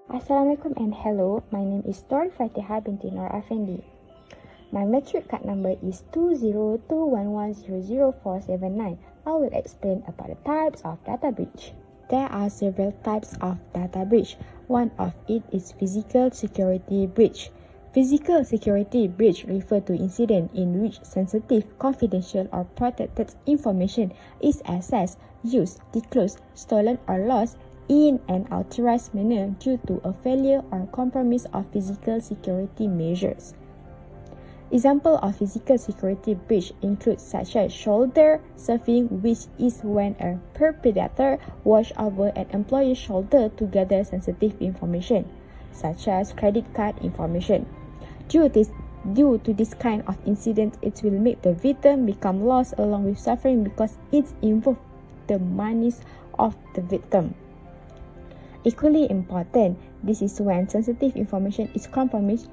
Assalamualaikum and hello, my name is FATEHAH binti NORAFENDI. My matric card number is 20211000479. I will explain about the types of data breach. There are several types of data breach. One of it is physical security breach. Physical security breach refers to incident in which sensitive, confidential or protected information is accessed, used, disclosed, stolen or lost in an unauthorized manner due to a failure or compromise of physical security measures. Example of physical security breach include such as shoulder surfing, which is when a perpetrator watch over an employee's shoulder to gather sensitive information, such as credit card information. Due to this kind of incident, it will make the victim become lost along with suffering because it involves the monies of the victim. Equally important, this is when sensitive information is compromised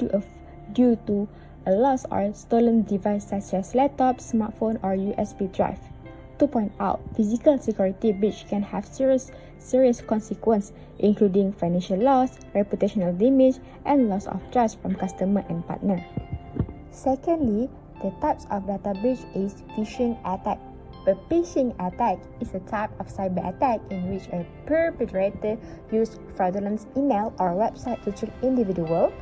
due to a lost or stolen device such as laptop, smartphone, or USB drive. To point out, physical security breach can have serious consequences, including financial loss, reputational damage, and loss of trust from customer and partner. Secondly, the types of data breach is phishing attack. A phishing attack is a type of cyber attack in which a perpetrator uses fraudulent email or website to trick individuals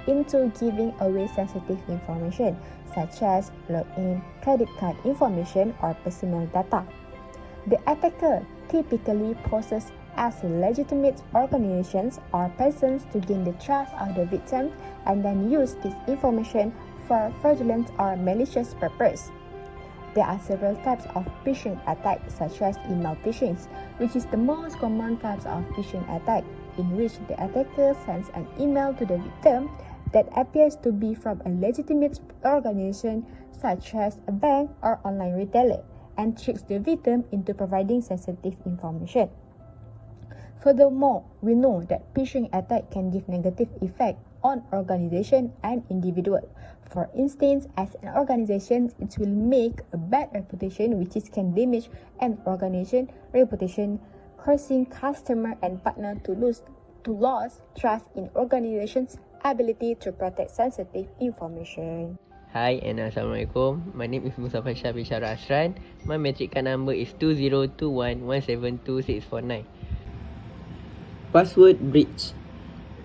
into giving away sensitive information such as login, credit card information, or personal data. The attacker typically poses as legitimate organizations or persons to gain the trust of the victim and then use this information for fraudulent or malicious purpose. There are several types of phishing attacks such as email phishing, which is the most common types of phishing attack, in which the attacker sends an email to the victim that appears to be from a legitimate organization such as a bank or online retailer and tricks the victim into providing sensitive information. Furthermore, we know that phishing attack can give negative effect on organization and individual. For instance, as an organization, it will make a bad reputation which can damage an organization reputation, causing customer and partner to lose trust in organization's ability to protect sensitive information. Hi and Assalamualaikum. My name is MUZHAFFAR bin ASRAN. My matric card number is 2021172649. Password breach.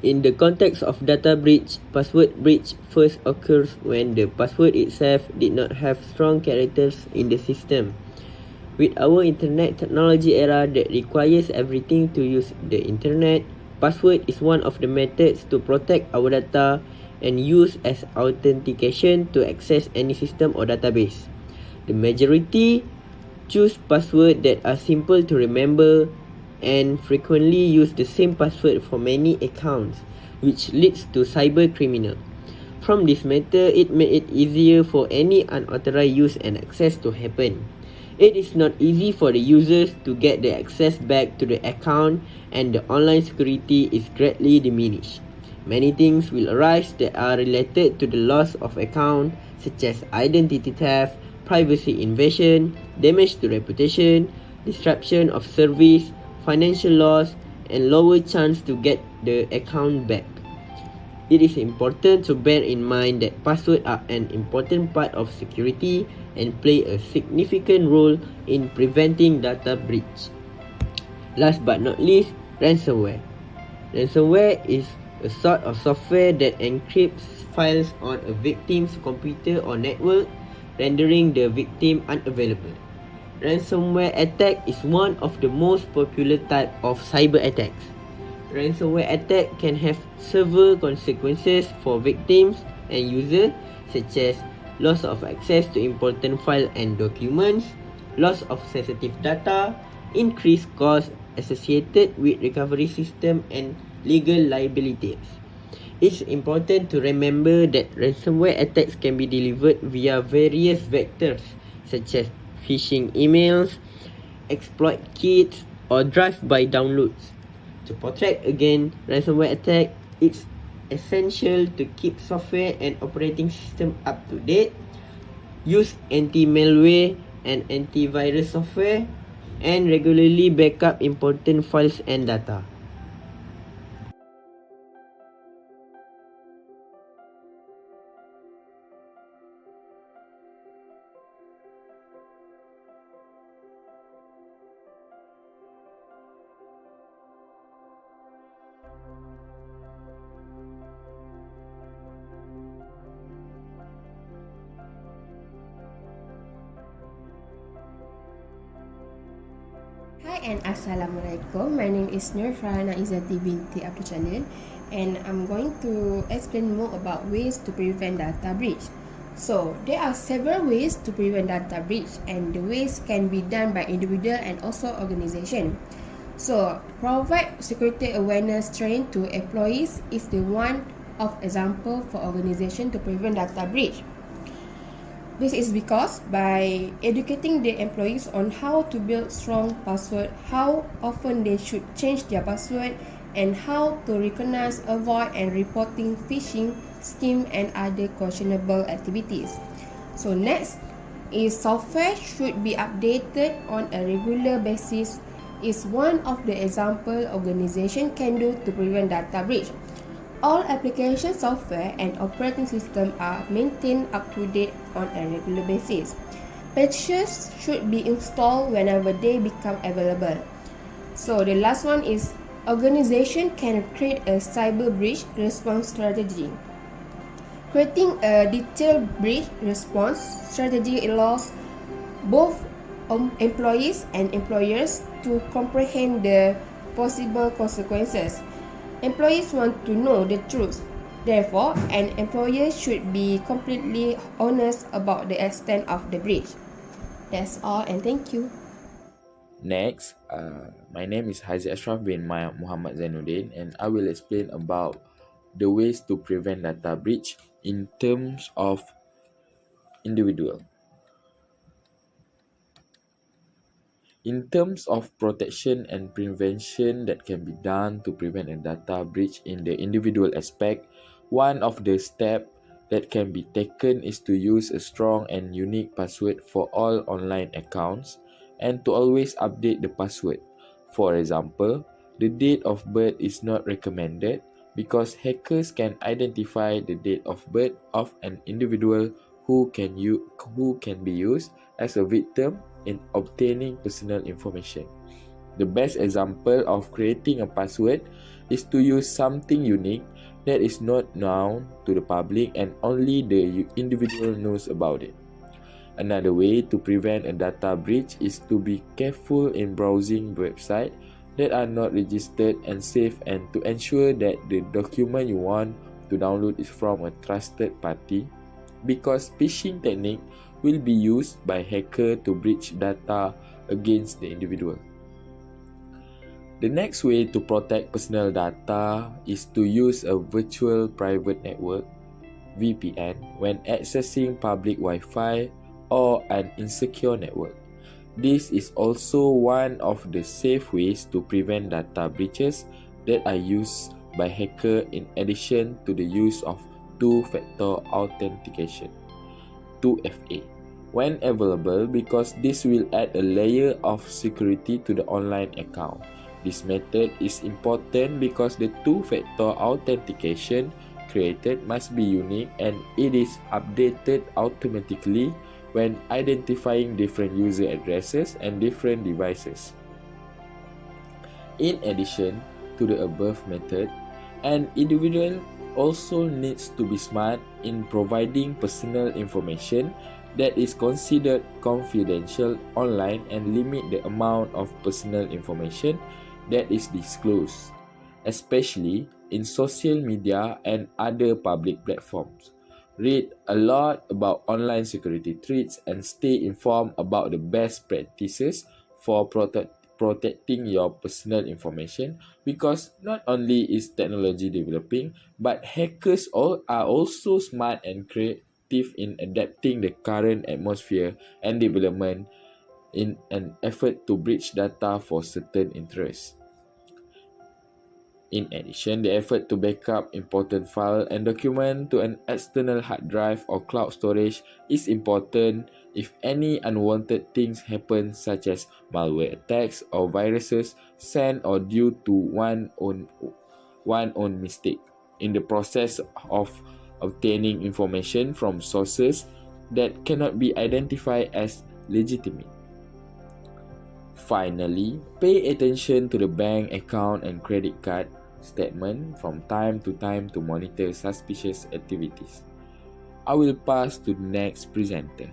In the context of data breach, password breach first occurs when the password itself did not have strong characters in the system. With our internet technology era that requires everything to use the internet, password is one of the methods to protect our data and use as authentication to access any system or database. The majority choose passwords that are simple to remember and frequently use the same password for many accounts, which leads to cyber criminal. From this method, it made it easier for any unauthorized use and access to happen. It is not easy for the users to get the access back to the account, and the online security is greatly diminished. Many things will arise that are related to the loss of account, such as identity theft, privacy invasion, damage to reputation, disruption of service, financial loss, and lower chance to get the account back. It is important to bear in mind that passwords are an important part of security and play a significant role in preventing data breach. Last but not least, ransomware. Ransomware is a sort of software that encrypts files on a victim's computer or network, rendering the victim unavailable. Ransomware attack is one of the most popular type of cyber attacks. Ransomware attack can have several consequences for victims and users, such as loss of access to important files and documents, loss of sensitive data, increased costs associated with recovery system, and legal liabilities. It's important to remember that ransomware attacks can be delivered via various vectors, such as phishing emails, exploit kits, or drive-by downloads. To protect against ransomware attack, it's essential to keep software and operating system up to date, use anti-malware and antivirus software, and regularly backup important files and data. and Assalamualaikum. My name is FARHANAH IZZATI binti ABDUL JALIL, and I'm going to explain more about ways to prevent data breach. So, there are several ways to prevent data breach, and the ways can be done by individual and also organization. So, provide security awareness training to employees is the one of example for organization to prevent data breach. This is because by educating the employees on how to build strong password, how often they should change their password, and how to recognize, avoid, and reporting phishing scheme and other questionable activities. So next is software should be updated on a regular basis is one of the example organization can do to prevent data breach. All application software and operating system are maintained up to date on a regular basis. Patches should be installed whenever they become available. So the last one is organization can create a cyber breach response strategy. Creating a detailed breach response strategy allows both employees and employers to comprehend the possible consequences. Employees want to know the truth. Therefore, an employer should be completely honest about the extent of the breach. That's all, and thank you. Next, my name is Haji Ashraf bin Muhammad ZAINUDDIN, and I will explain about the ways to prevent data breach in terms of individual. In terms of protection and prevention that can be done to prevent a data breach in the individual aspect, one of the steps that can be taken is to use a strong and unique password for all online accounts and to always update the password. For example, the date of birth is not recommended because hackers can identify the date of birth of an individual who can be used as a victim in obtaining personal information. The best example of creating a password is to use something unique that is not known to the public and only the individual knows about it. Another way to prevent a data breach is to be careful in browsing websites that are not registered and safe, and to ensure that the document you want to download is from a trusted party, because phishing technique will be used by hacker to breach data against the individual. The next way to protect personal data is to use a virtual private network (VPN) when accessing public Wi-Fi or an insecure network. This is also one of the safe ways to prevent data breaches that are used by hacker, in addition to the use of two-factor authentication (2FA) when available, because this will add a layer of security to the online account. This method is important because the two-factor authentication created must be unique and it is updated automatically when identifying different user addresses and different devices. In addition to the above method, an individual also needs to be smart in providing personal information that is considered confidential online and limit the amount of personal information that is disclosed, especially in social media and other public platforms. Read a lot about online security threats and stay informed about the best practices for protecting your personal information, because not only is technology developing, but hackers are also smart and creative in adapting the current atmosphere and development in an effort to breach data for certain interests. In addition, the effort to backup important files and documents to an external hard drive or cloud storage is important if any unwanted things happen, such as malware attacks or viruses sent or due to one own mistake in the process of obtaining information from sources that cannot be identified as legitimate. Finally, pay attention to the bank account and credit card statement from time to time to monitor suspicious activities. I will pass to the next presenter.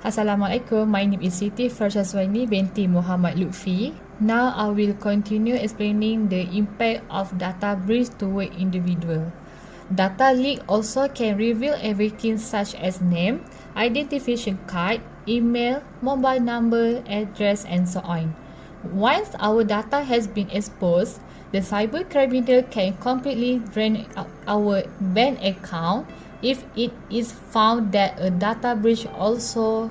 Assalamualaikum, my name is Siti SYAZWANI binti Muhammad LUTFI. Now I will continue explaining the impact of data breach toward individual. Data leak also can reveal everything such as name, identification card, email, mobile number, address and so on. Once our data has been exposed, the cyber criminal can completely drain our bank account if it is found that a data breach also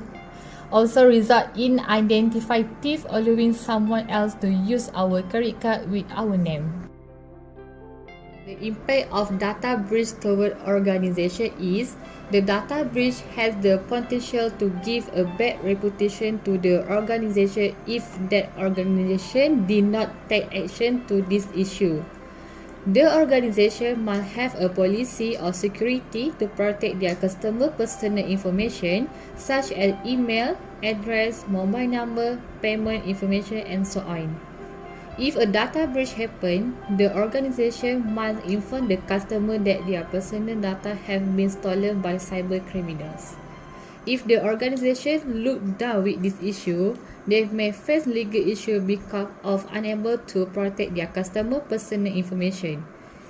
result in identified thief allowing someone else to use our credit card with our name. The impact of data breach toward organization is the data breach has the potential to give a bad reputation to the organization if that organization did not take action to this issue. The organization must have a policy of security to protect their customer personal information such as email, address, mobile number, payment information and so on. If a data breach happens, the organization must inform the customer that their personal data have been stolen by cyber criminals. If the organization look down with this issue, they may face legal issue because of unable to protect their customer personal information.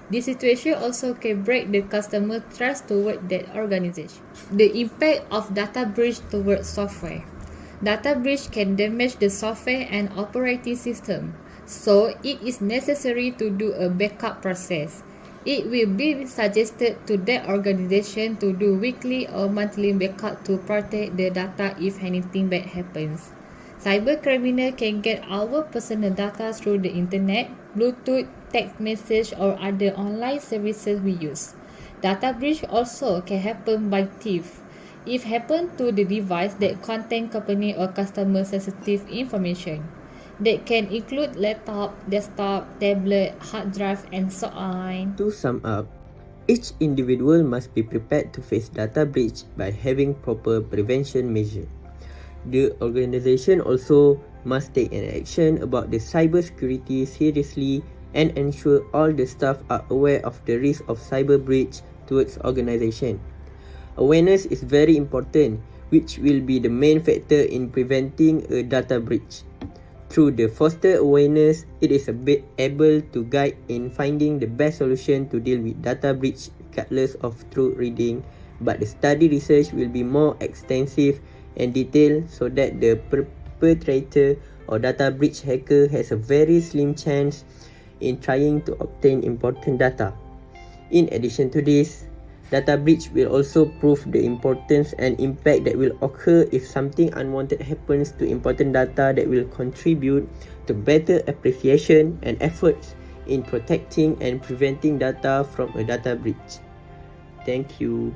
This situation also can break the customer trust toward that organization. The impact of data breach toward software. Data breach can damage the software and operating system, so it is necessary to do a backup process. It will be suggested to that organization to do weekly or monthly backup to protect the data if anything bad happens. Cyber criminal can get our personal data through the internet, Bluetooth, text message or other online services we use. Data breach also can happen by thief. If happen to the device that contain company or customer sensitive information. That can include laptop, desktop, tablet, hard drive and so on. To sum up, each individual must be prepared to face data breach by having proper prevention measure. The organization also must take an action about the cyber security seriously and ensure all the staff are aware of the risk of cyber breach towards organization. Awareness is very important, which will be the main factor in preventing a data breach. Through the foster awareness, it is able to guide in finding the best solution to deal with data breach regardless of truth reading, but the study research will be more extensive and detailed so that the perpetrator or data breach hacker has a very slim chance in trying to obtain important data. In addition to this, data breach will also prove the importance and impact that will occur if something unwanted happens to important data that will contribute to better appreciation and efforts in protecting and preventing data from a data breach. Thank you.